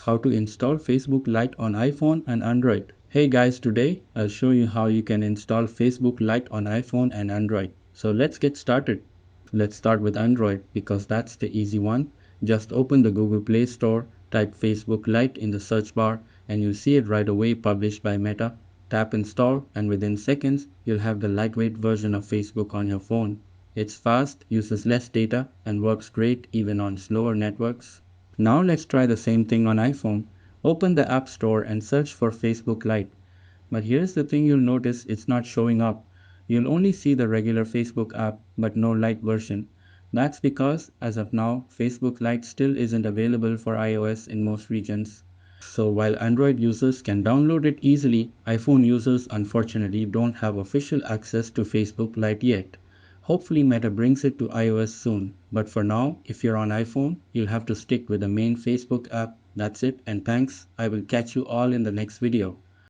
how to install Facebook Lite on iPhone and Android. Hey guys, today I'll show you how you can install Facebook Lite on iPhone and Android. So let's get started. Let's start with Android because that's the easy one. Just open the Google Play Store, type Facebook Lite in the search bar, and you'll see it right away published by Meta. Tap install, and within seconds, you'll have the lightweight version of Facebook on your phone. It's fast, uses less data, and works great even on slower networks. Now let's try the same thing on iPhone. Open the App Store and search for Facebook Lite. But here's the thing, you'll notice it's not showing up. You'll only see the regular Facebook app but no Lite version. That's because, as of now, Facebook Lite still isn't available for iOS in most regions. So while Android users can download it easily, iPhone users unfortunately don't have official access to Facebook Lite yet. Hopefully Meta brings it to iOS soon, but for now, if you're on iPhone, you'll have to stick with the main Facebook app. That's it, and thanks. I will catch you all in the next video.